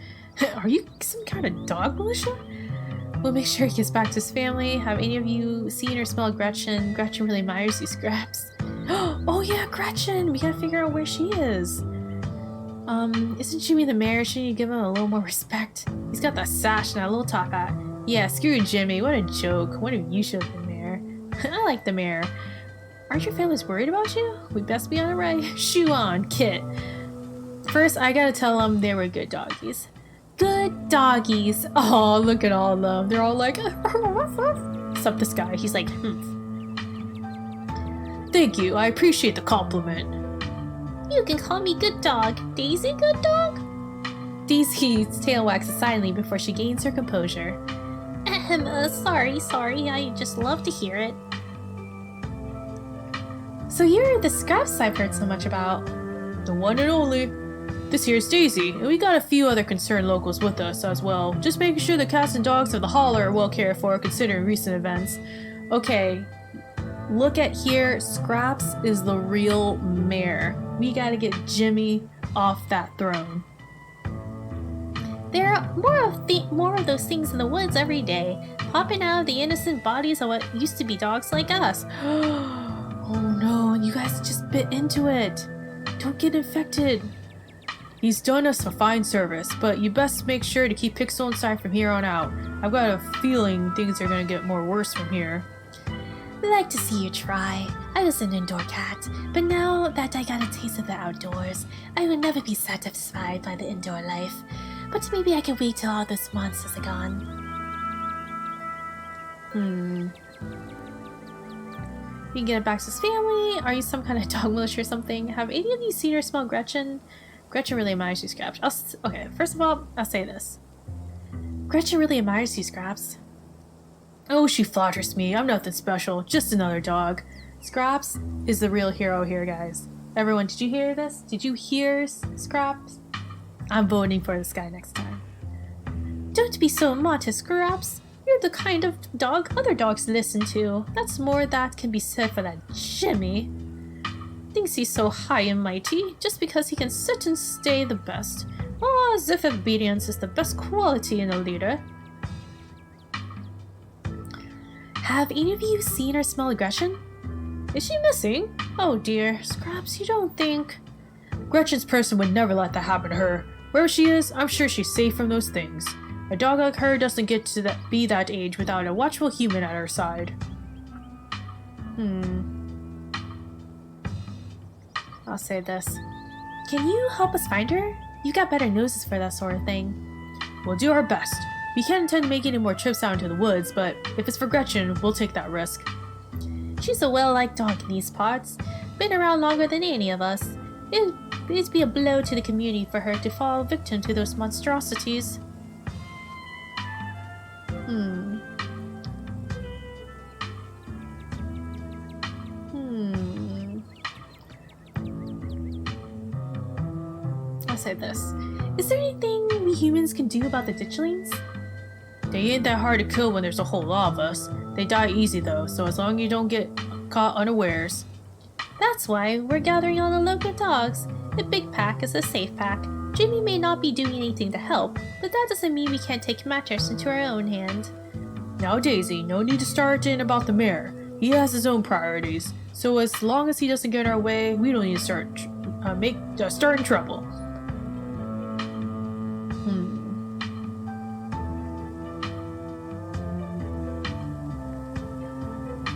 Speaker 2: Are you some kind of dog militia? We'll make sure he gets back to his family. Have any of you seen or smelled Gretchen? Gretchen really admires you, Scraps. Oh yeah, Gretchen! We gotta figure out where she is. Isn't Jimmy the mayor? Shouldn't you give him a little more respect? He's got that sash and that little top hat. Yeah, screw Jimmy. What a joke. What if you should have been mayor? I like the mayor. Aren't your families worried about you? We best be on the right. Shoe on, Kit. First, I gotta tell them they were good doggies. Good doggies. Oh, look at all of them. They're all like, except this guy. He's like, Thank you. I appreciate the compliment.
Speaker 1: You can call me Good Dog. Daisy Good Dog?
Speaker 2: Daisy's tail waxes silently before she gains her composure.
Speaker 1: Sorry. I just love to hear it.
Speaker 2: So you're the Scraps I've heard so much about. The one and only. This here's Daisy, and we got a few other concerned locals with us as well. Just making sure the cats and dogs of the Hollow are well cared for considering recent events. Okay, look at here. Scraps is the real mayor. We gotta get Jimmy off that throne.
Speaker 1: There are more of those things in the woods every day, popping out of the innocent bodies of what used to be dogs like us.
Speaker 2: Oh no, you guys just bit into it. Don't get infected. He's done us a fine service, but you best make sure to keep Pixel inside from here on out. I've got a feeling things are gonna get more worse from here.
Speaker 1: We like to see you try. I was an indoor cat, but now that I got a taste of the outdoors, I will never be satisfied by the indoor life. But maybe I can wait till all those monsters are gone.
Speaker 2: You can get it back to his family. Are you some kind of dog militia or something? Have any of you seen or smelled Gretchen? Gretchen really admires you, Scraps. Okay, first of all, I'll say this. Gretchen really admires you, Scraps. Oh, she flatters me. I'm nothing special. Just another dog. Scraps is the real hero here, guys. Everyone, did you hear this? Did you hear Scraps? I'm voting for this guy next time.
Speaker 1: Don't be so modest, Scraps. You're the kind of dog other dogs listen to. That's more that can be said for that Jimmy.
Speaker 2: Thinks he's so high and mighty just because he can sit and stay the best. Oh, as if obedience is the best quality in a leader. Have any of you seen or smelled Gretchen? Is she missing? Oh dear, Scraps, you don't think... Gretchen's person would never let that happen to her. Wherever she is, I'm sure she's safe from those things. A dog like her doesn't get to be that age without a watchful human at her side.
Speaker 1: I'll say this. Can you help us find her? You got better noses for that sort of thing.
Speaker 2: We'll do our best. We can't intend to make any more trips out into the woods, but if it's for Gretchen, we'll take that risk.
Speaker 1: She's a well-liked dog in these parts. Been around longer than any of us. It'd be a blow to the community for her to fall victim to those monstrosities. I'll say this. Is there anything we humans can do about the ditchlings?
Speaker 2: They ain't that hard to kill when there's a whole lot of us. They die easy though, so as long as you don't get caught unawares.
Speaker 1: That's why we're gathering all the local dogs. The big pack is a safe pack. Jimmy may not be doing anything to help, but that doesn't mean we can't take matters into our own hand.
Speaker 2: Now Daisy, no need to start in about the mayor. He has his own priorities, so as long as he doesn't get in our way, we don't need to start in trouble.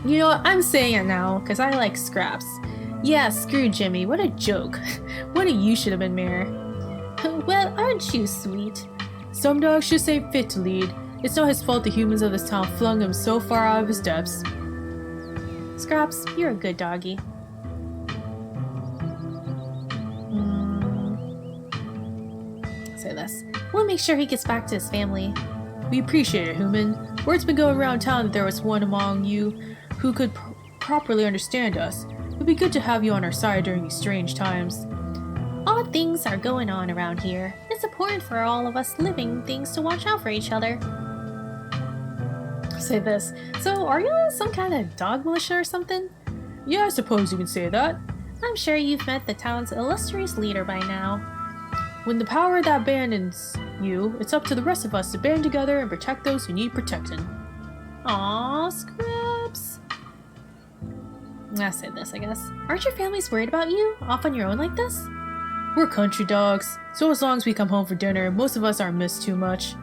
Speaker 1: You know what? I'm saying it now because I like scraps. Yeah, screw Jimmy. What a joke. What a you should have been mayor. Well, aren't you sweet?
Speaker 2: Some dogs just ain't fit to lead. It's not his fault the humans of this town flung him so far out of his depths.
Speaker 1: Scraps, you're a good doggy. Say this. We'll make sure he gets back to his family.
Speaker 2: We appreciate it, human. Word's been going around town that there was one among you who could properly understand us. It would be good to have you on our side during these strange times.
Speaker 1: Odd things are going on around here. It's important for all of us living things to watch out for each other.
Speaker 2: Say this. So, are you some kind of dog militia or something? Yeah, I suppose you can say that.
Speaker 1: I'm sure you've met the town's illustrious leader by now.
Speaker 2: When the power that abandons you, it's up to the rest of us to band together and protect those who need protecting.
Speaker 1: Aw, Scraps. I said this, I guess. Aren't your families worried about you? Off on your own like this?
Speaker 2: We're country dogs, so as long as we come home for dinner, most of us aren't missed too much.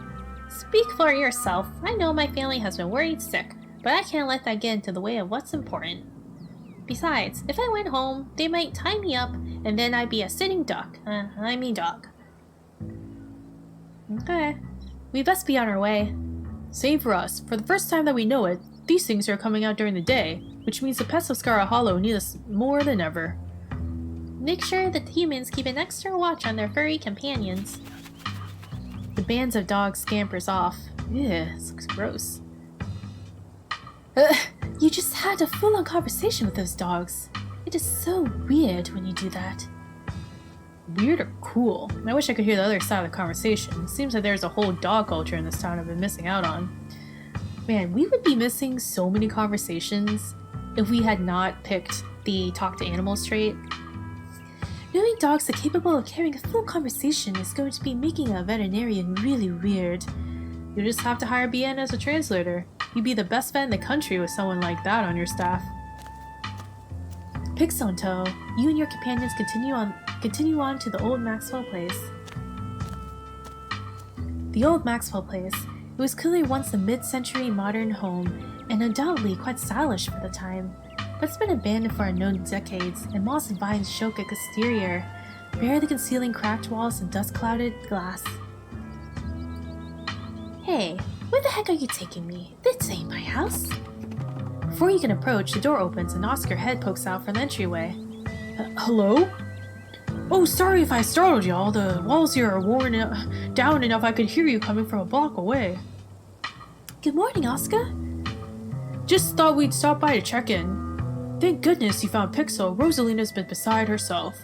Speaker 1: Speak for yourself. I know my family has been worried sick, but I can't let that get into the way of what's important. Besides, if I went home, they might tie me up, and then I'd be a sitting duck. Dog. Okay. We best be on our way.
Speaker 2: Same for us. For the first time that we know it, these things are coming out during the day, which means the pets of Scarlet Hollow need us more than ever.
Speaker 1: Make sure that the humans keep an extra watch on their furry companions. The bands of dogs scampers off. Ew, this looks gross. You just had a full-on conversation with those dogs. It is so weird when you do that.
Speaker 2: Weird or cool? I wish I could hear the other side of the conversation. It seems like there's a whole dog culture in this town I've been missing out on.
Speaker 1: Man, we would be missing so many conversations if we had not picked the talk to animals trait. Knowing dogs are capable of carrying a full conversation is going to be making a veterinarian really weird.
Speaker 2: You'll just have to hire BN as a translator. You'd be the best vet in the country with someone like that on your staff.
Speaker 1: Pixel in tow, you and your companions continue on to the old Maxwell Place. The old Maxwell Place. It was clearly once a mid-century modern home, and undoubtedly quite stylish for the time. But it's been abandoned for unknown decades, and moss and vines choke its exterior, barely concealing cracked walls and dust-clouded glass. Hey, where the heck are you taking me? This ain't my house. Before you can approach, the door opens and Oscar's head pokes out from the entryway.
Speaker 2: Hello? Oh, sorry if I startled y'all. The walls here are worn down enough I could hear you coming from a block away.
Speaker 1: Good morning, Oscar.
Speaker 2: Just thought we'd stop by to check in. Thank goodness you found Pixel. Rosalina's been beside herself.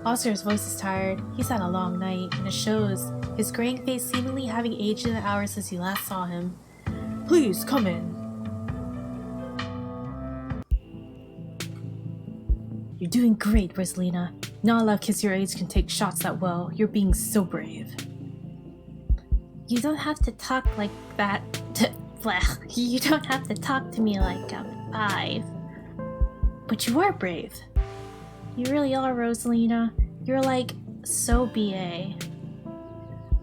Speaker 1: Oscar's voice is tired. He's had a long night, and it shows, his graying face seemingly having aged in the hours since you last saw him.
Speaker 2: Please, come in.
Speaker 1: You're doing great, Rosalina. Not a lot of kids your age can take shots that well. You're being so brave. You don't have to talk like that. You don't have to talk to me like I'm 5. But you are brave. You really are, Rosalina. You're like, so BA.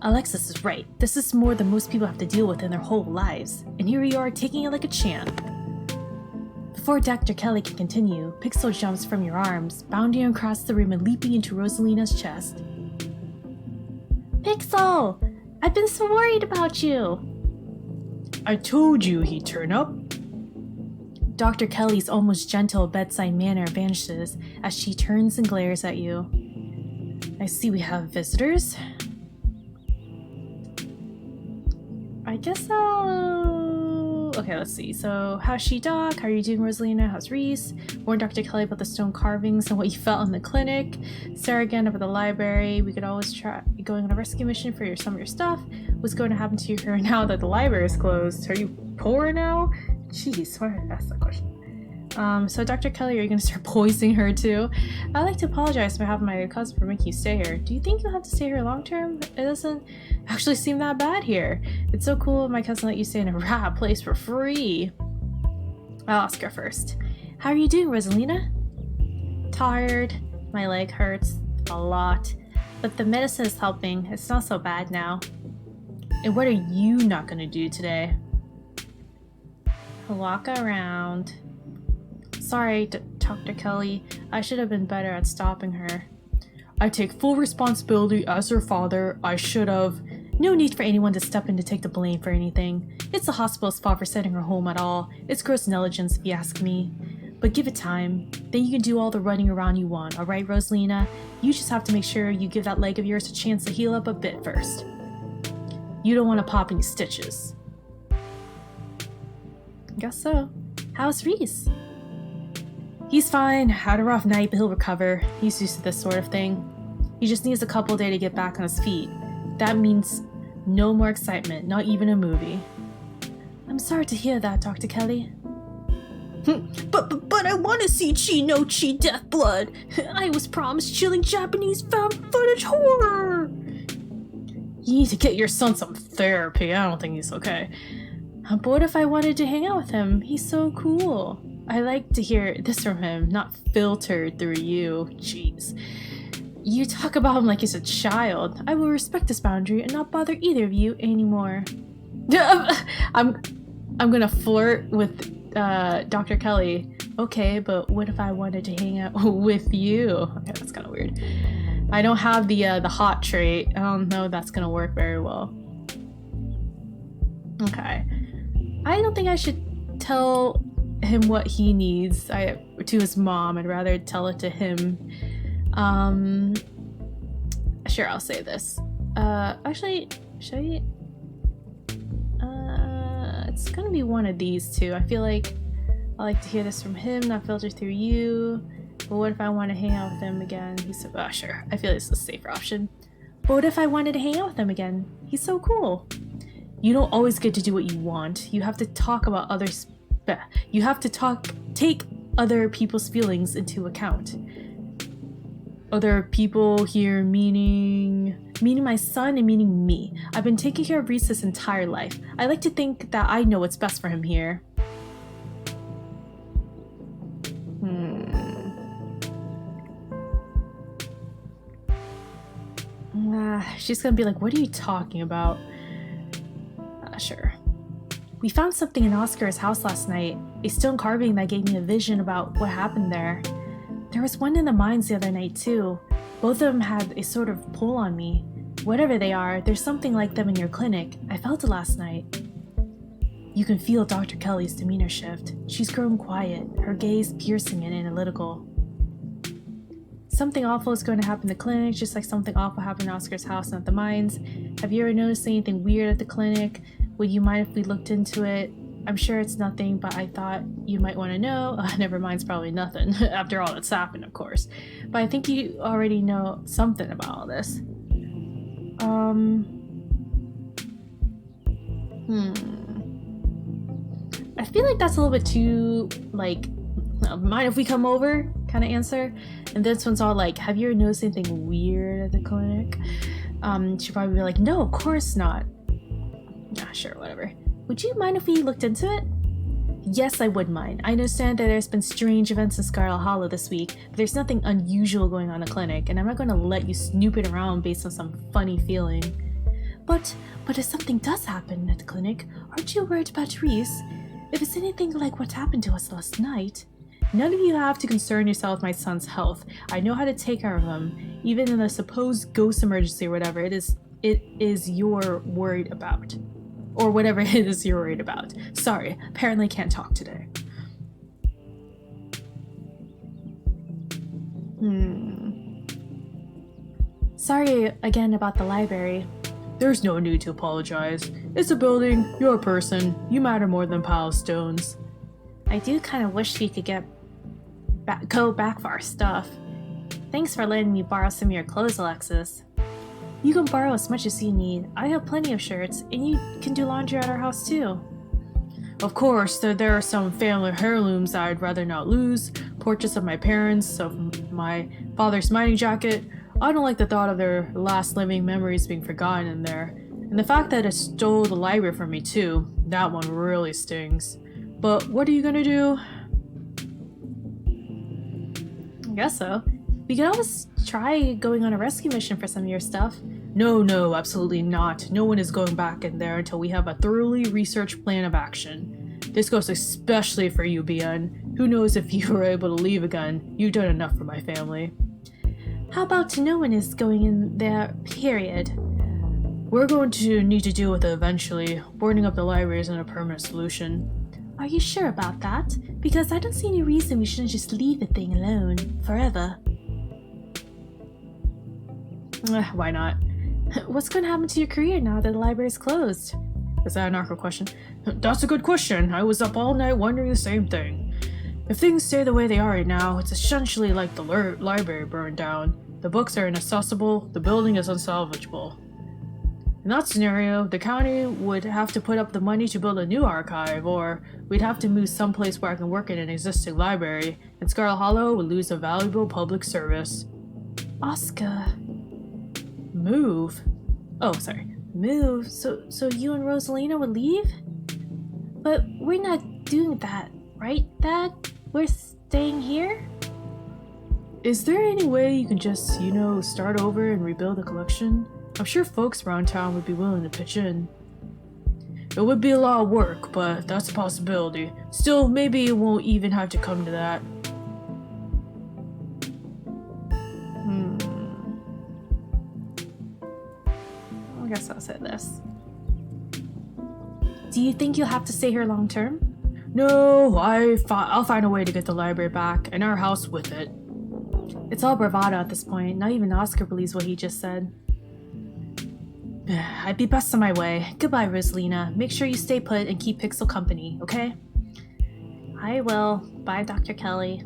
Speaker 1: Alexis is right. This is more than most people have to deal with in their whole lives. And here you are taking it like a champ.
Speaker 2: Before Dr. Kelly can continue, Pixel jumps from your arms, bounding across the room and leaping into Rosalina's chest. Pixel! I've been so worried about you! I told you he'd turn up. Dr. Kelly's almost gentle bedside manner vanishes as she turns and glares at you. I see we have visitors. I guess Okay, let's see. So, how's she, Doc? How are you doing, Rosalina? How's Reese? Warn Dr. Kelly about the stone carvings and what you felt in the clinic. Sarah again over the library. We could always try going on a rescue mission for some of your stuff. What's going to happen to her now that the library is closed? Are you poor now? Jeez, why did I ask that question? So Dr. Kelly, are you going to start poisoning her too? I'd like to apologize on behalf of my cousin for making you stay here. Do you think you'll have to stay here long term? It doesn't actually seem that bad here. It's so cool my cousin let you stay in a rat place for free. I'll ask her first. How are you doing, Rosalina? Tired. My leg hurts a lot. But the medicine is helping. It's not so bad now. And what are you not going to do today? Walk around. Sorry, Dr. Kelly. I should have been better at stopping her. I take full responsibility as her father. I should have. No need for anyone to step in to take the blame for anything. It's the hospital's fault for sending her home at all. It's gross negligence if you ask me. But give it time. Then you can do all the running around you want, alright, Rosalina? You just have to make sure you give that leg of yours a chance to heal up a bit first. You don't want to pop any stitches. Guess so. How's Reese? He's fine. Had a rough night, but he'll recover. He's used to this sort of thing. He just needs a couple days to get back on his feet. That means no more excitement, not even a movie. I'm sorry to hear that, Dr. Kelly. But I want to see Chi no Chi Death Blood. I was promised chilling Japanese found footage horror. You need to get your son some therapy. I don't think he's okay. But what if I wanted to hang out with him? He's so cool. I like to hear this from him, not filtered through you. Jeez. You talk about him like he's a child. I will respect this boundary and not bother either of you anymore. I'm gonna flirt with Dr. Kelly. Okay, but what if I wanted to hang out with you? Okay, that's kind of weird. I don't have the hot trait. I don't know if that's gonna work very well. Okay. I don't think I should tell him what he needs to his mom. I'd rather tell it to him. Sure, I'll say this. Actually, should I? It's gonna be one of these two. I feel like I like to hear this from him, not filtered through you. But what if I want to hang out with him again? He said, sure. I feel it's a safer option. But what if I wanted to hang out with him again? He's so cool. You don't always get to do what you want. You have to talk about others. You have to take other people's feelings into account. Other people here meaning my son and meaning me. I've been taking care of Reese his entire life. I like to think that I know what's best for him here. She's gonna be like, what are you talking about? Sure. We found something in Oscar's house last night. A stone carving that gave me a vision about what happened there. There was one in the mines the other night too. Both of them had a sort of pull on me. Whatever they are, there's something like them in your clinic. I felt it last night. You can feel Dr. Kelly's demeanor shift. She's grown quiet, her gaze piercing and analytical. Something awful is going to happen in the clinic, just like something awful happened in Oscar's house and at the mines. Have you ever noticed anything weird at the clinic? Would you mind if we looked into it? I'm sure it's nothing, but I thought you might want to know. Never mind, it's probably nothing, after all that's happened, of course. But I think you already know something about all this. I feel like that's a little bit too, like, mind if we come over kind of answer. And this one's all like, have you ever noticed anything weird at the clinic? She'd probably be like, no, of course not. Yeah, sure, whatever. Would you mind if we looked into it? Yes, I would mind. I understand that there's been strange events in Scarlet Hollow this week, but there's nothing unusual going on in the clinic, and I'm not going to let you snoop it around based on some funny feeling. But if something does happen at the clinic, aren't you worried about Reese? If it's anything like what happened to us last night, none of you have to concern yourself with my son's health. I know how to take care of him, even in a supposed ghost emergency or whatever it is you're worried about. Or whatever it is you're worried about. Sorry, apparently can't talk today. Sorry again about the library. There's no need to apologize. It's a building, you're a person, you matter more than a pile of stones. I do kind of wish we could go back for our stuff. Thanks for letting me borrow some of your clothes, Alexis. You can borrow as much as you need. I have plenty of shirts, and you can do laundry at our house too. Of course, there are some family heirlooms that I'd rather not lose. Portraits of my parents, of my father's mining jacket. I don't like the thought of their last living memories being forgotten in there. And the fact that it stole the library from me too, that one really stings. But what are you gonna do? I guess so. We could always try going on a rescue mission for some of your stuff. No, absolutely not. No one is going back in there until we have a thoroughly researched plan of action. This goes especially for you, Bien. Who knows if you were able to leave again? You've done enough for my family. How about no one is going in there, period? We're going to need to deal with it eventually. Boarding up the library isn't a permanent solution. Are you sure about that? Because I don't see any reason we shouldn't just leave the thing alone, forever. Why not? What's going to happen to your career now that the library's closed? Is that an awkward question? That's a good question. I was up all night wondering the same thing. If things stay the way they are right now, it's essentially like the library burned down. The books are inaccessible, the building is unsalvageable. In that scenario, the county would have to put up the money to build a new archive, or we'd have to move someplace where I can work in an existing library, and Scarlet Hollow would lose a valuable public service. Oscar. Move? Oh, sorry. Move? So you and Rosalina would leave? But we're not doing that, right, Dad? We're staying here? Is there any way you can just, start over and rebuild the collection? I'm sure folks around town would be willing to pitch in. It would be a lot of work, but that's a possibility. Still, maybe it won't even have to come to that. I guess I'll say this. Do you think you'll have to stay here long term? No, I'll find a way to get the library back, and our house with it. It's all bravado at this point. Not even Oscar believes what he just said. I'd be best on my way. Goodbye, Rosalina. Make sure you stay put and keep Pixel company, okay? I will. Bye, Dr. Kelly.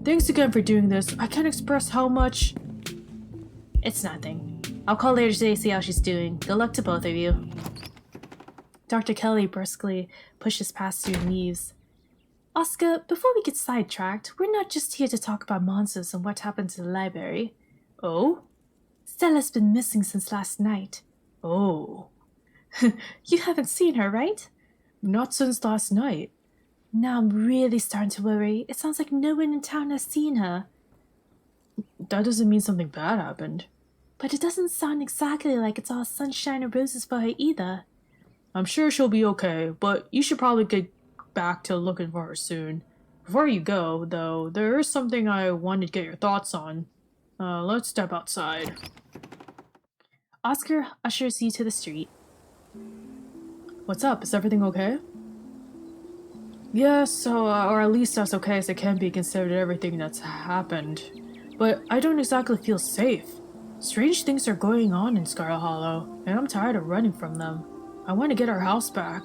Speaker 2: Thanks again for doing this. I can't express how much... It's nothing. I'll call later today to see how she's doing. Good luck to both of you. Dr. Kelly brusquely pushes past you and leaves. Oscar, before we get sidetracked, we're not just here to talk about monsters and what happened to the library. Oh? Stella's been missing since last night. Oh. You haven't seen her, right? Not since last night. Now I'm really starting to worry. It sounds like no one in town has seen her. That doesn't mean something bad happened. But it doesn't sound exactly like it's all sunshine and roses for her either. I'm sure she'll be okay, but you should probably get back to looking for her soon. Before you go, though, there is something I wanted to get your thoughts on. Let's step outside. Oscar ushers you to the street. What's up? Is everything okay? Yes, or at least as okay as it can be considered everything that's happened. But I don't exactly feel safe. Strange things are going on in Scarlet Hollow, and I'm tired of running from them. I want to get our house back.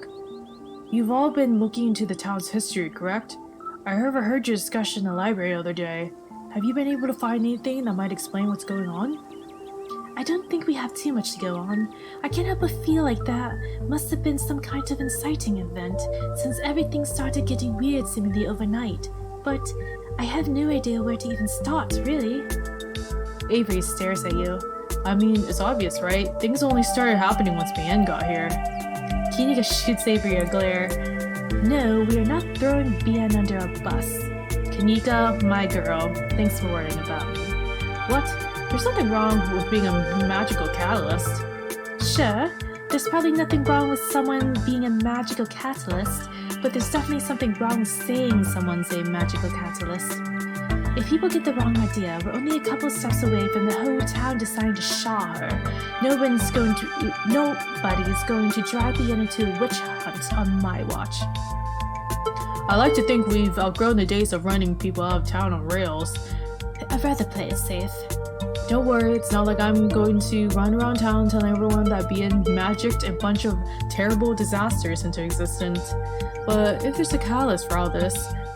Speaker 2: You've all been looking into the town's history, correct? I overheard your discussion in the library the other day. Have you been able to find anything that might explain what's going on? I don't think we have too much to go on. I can't help but feel like that must have been some kind of inciting event, since everything started getting weird seemingly overnight. But I have no idea where to even start, really. Avery stares at you. I mean, it's obvious, right? Things only started happening once Bien got here. Kinika shoots Avery a glare. No, we are not throwing Bien under a bus. Kinika, my girl, thanks for worrying about me. What? There's nothing wrong with being a magical catalyst. Sure, there's probably nothing wrong with someone being a magical catalyst,
Speaker 1: but there's definitely something wrong saying someone's a magical catalyst. If people get the wrong idea, we're only a couple steps away from the whole town deciding to shaw her. Nobody's going to drag me into a witch hunt on my watch. I like to think we've outgrown the days of running people out of town on rails. I'd rather play it safe. Don't worry, it's not like I'm going to run around town telling everyone that being magicked a bunch of terrible disasters into existence. But if there's a catalyst for all this,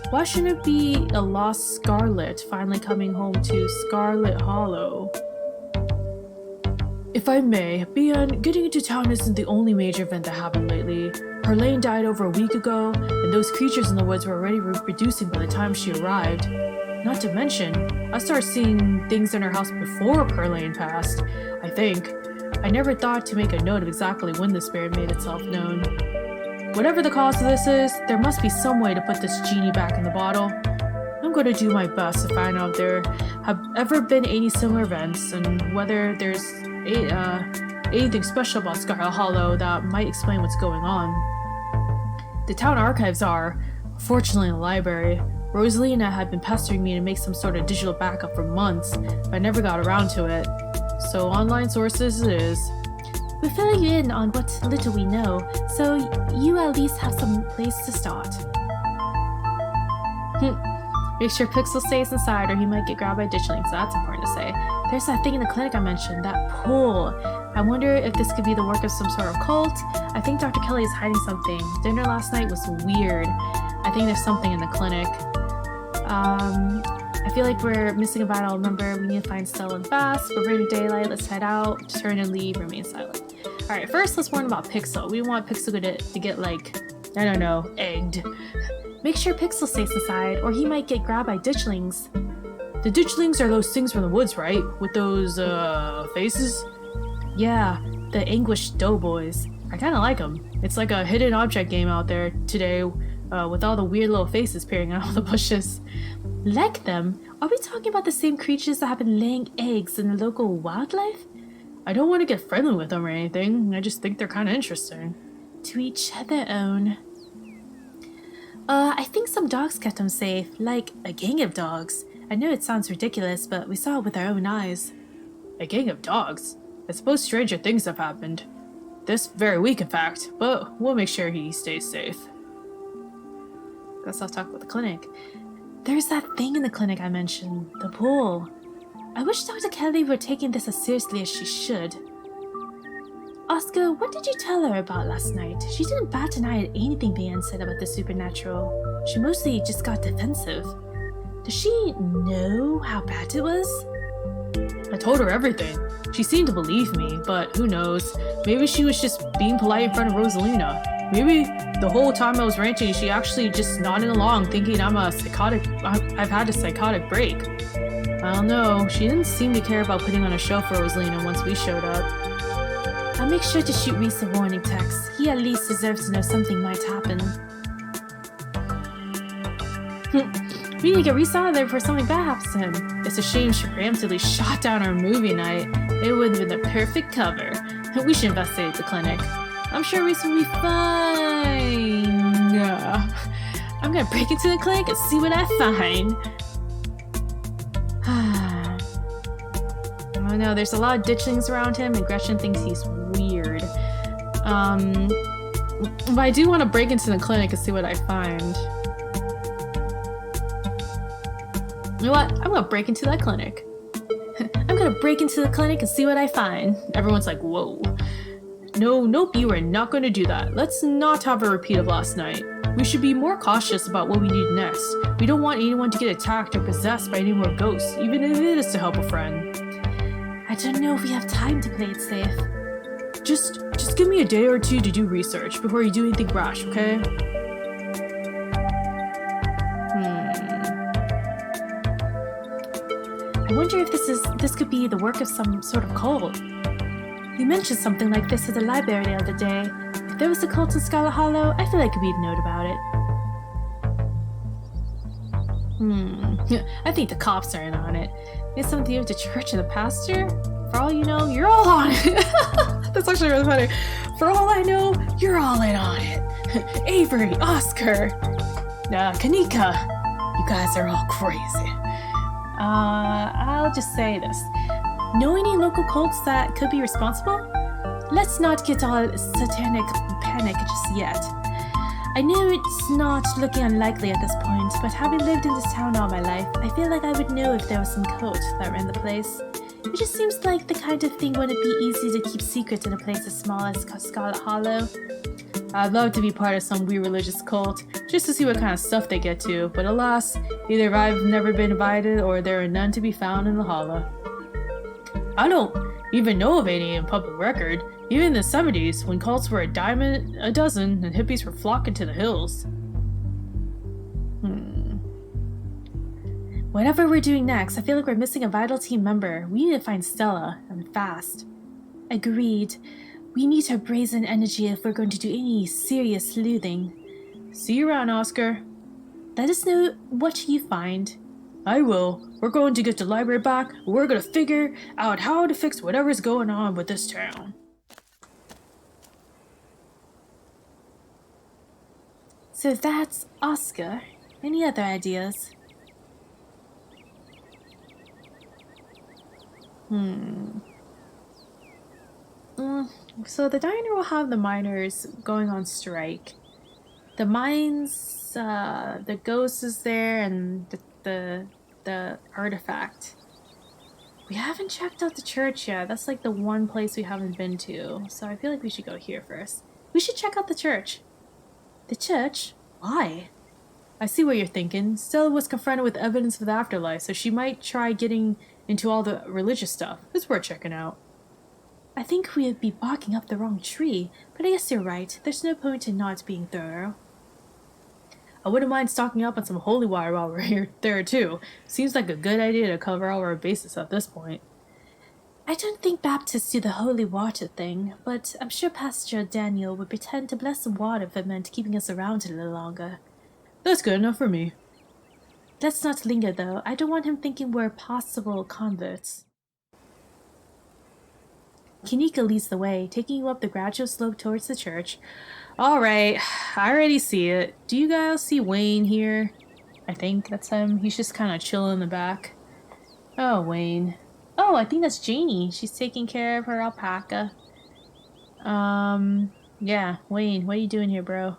Speaker 1: why shouldn't it be a lost Scarlet finally coming home to Scarlet Hollow? If I may, getting into town isn't the only major event that happened lately. Her lane died over a week ago, and those creatures in the woods were already reproducing by the time she arrived. Not to mention, I started seeing things in her house before Perlane passed, I think. I never thought to make a note of exactly when the spirit made itself known. Whatever the cause of this is, there must be some way to put this genie back in the bottle. I'm going to do my best to find out if there have ever been any similar events, and whether there's anything special about Scarlet Hollow that might explain what's going on. The town archives are, fortunately, in the library. Rosalina had been pestering me to make some sort of digital backup for months, but I never got around to it. So online sources it is. We're filling you in on what little we know, so you at least have some place to start. Make sure Pixel stays inside or he might get grabbed by Ditchling, so that's important to say. There's that thing in the clinic I mentioned, that pool. I wonder if this could be the work of some sort of cult. I think Dr. Kelly is hiding something. Dinner last night was weird. I think there's something in the clinic. I feel like we're missing a battle. Remember, we need to find Stella and fast. We're ready to daylight. Let's head out. Turn and leave. Remain silent. Alright, first let's warn about Pixel. We want Pixel to get like, I don't know, egged. Make sure Pixel stays inside or he might get grabbed by Ditchlings. The Ditchlings are those things from the woods, right? With those, faces? Yeah, the anguished doughboys. I kinda like them. It's like a hidden object game out there today, with all the weird little faces peering out of the bushes. Like them? Are we talking about the same creatures that have been laying eggs in the local wildlife? I don't want to get friendly with them or anything. I just think they're kinda interesting. To each their own. I think some dogs kept them safe, like a gang of dogs. I know it sounds ridiculous, but we saw it with our own eyes. A gang of dogs? I suppose stranger things have happened. This very week, in fact, but we'll make sure he stays safe. Guess I'll talk about the clinic. There's that thing in the clinic I mentioned, the pool. I wish Dr. Kelly were taking this as seriously as she should. Oscar, what did you tell her about last night? She didn't bat an eye at anything being said about the supernatural. She mostly just got defensive. Does she know how bad it was? I told her everything. She seemed to believe me, but who knows? Maybe she was just being polite in front of Rosalina. Maybe the whole time I was ranting, she actually just nodded along, thinking I've had a psychotic break. I don't know. She didn't seem to care about putting on a show for Rosalina once we showed up. I'll make sure to shoot Reese a warning text. He at least deserves to know something might happen. We need to get Reese out of there before something bad happens to him. It's a shame she preemptively shot down our movie night. It would have been the perfect cover. We should investigate the clinic. I'm sure Reese will be fine. I'm gonna break into the clinic and see what I find. Oh no, there's a lot of ditchlings around him, and Gretchen thinks he's weird. But I do want to break into the clinic and see what I find. You know what? I'm gonna break into that clinic. I'm gonna break into the clinic and see what I find. Everyone's like, whoa. Nope, you are not gonna do that. Let's not have a repeat of last night. We should be more cautious about what we do next. We don't want anyone to get attacked or possessed by any more ghosts, even if it is to help a friend. I don't know if we have time to play it safe. Just give me a day or two to do research before you do anything rash, okay? I wonder if this could be the work of some sort of cult. You mentioned something like this at the library the other day. If there was a cult in Scarlet Hollow, I feel like we'd know about it. I think the cops are in on it. It's something to do with the church and the pastor? For all you know, you're all on it. That's actually really funny. For all I know, you're all in on it.
Speaker 2: Avery, Oscar, Kanika, you guys are all crazy. I'll just say this. Know any local cults that could be responsible? Let's not get all satanic panic just yet. I know it's not looking unlikely at this point, but having lived in this town all my life, I feel like I would know if there was some cult that ran the place. It just seems like the kind of thing wouldn't be easy to keep secret in a place as small as Scarlet Hollow. I'd love to be part of some weird religious cult, just to see what kind of stuff they get to, but alas, either I've never been invited or there are none to be found in the Hollow. I don't even know of any in public record, even in the 70s, when cults were a dime a dozen and hippies were flocking to the hills. Whatever we're doing next, I feel like we're missing a vital team member. We need to find Stella, and fast. Agreed. We need her brazen energy if we're going to do any serious sleuthing. See you around, Oscar. Let us know what you find. I will. We're going to get the library back. We're going to figure out how to fix whatever's going on with this town. So that's Oscar. Any other ideas? So the diner will have the miners going on strike. The mines, the ghost is there, and the artifact. We haven't checked out the church yet. That's like the one place we haven't been to. So I feel like we should go here first. We should check out the church. The church? Why? I see what you're thinking. Stella was confronted with evidence of the afterlife, so she might try getting into all the religious stuff. It's worth checking out. I think we would be barking up the wrong tree, but I guess you're right. There's no point in not being thorough. I wouldn't mind stocking up on some holy water while we're here there too. Seems like a good idea to cover all our bases at this point. I don't think Baptists do the holy water thing, but I'm sure Pastor Daniel would pretend to bless some water if it meant keeping us around a little longer. That's good enough for me. Let's not linger though. I don't want him thinking we're possible converts. Kanika leads the way, taking you up the gradual slope towards the church. Alright, I already see it. Do you guys see Wayne here? I think that's him. He's just kind of chilling in the back. Oh, Wayne. Oh, I think that's Janie. She's taking care of her alpaca. Yeah, Wayne, what are you doing here, bro?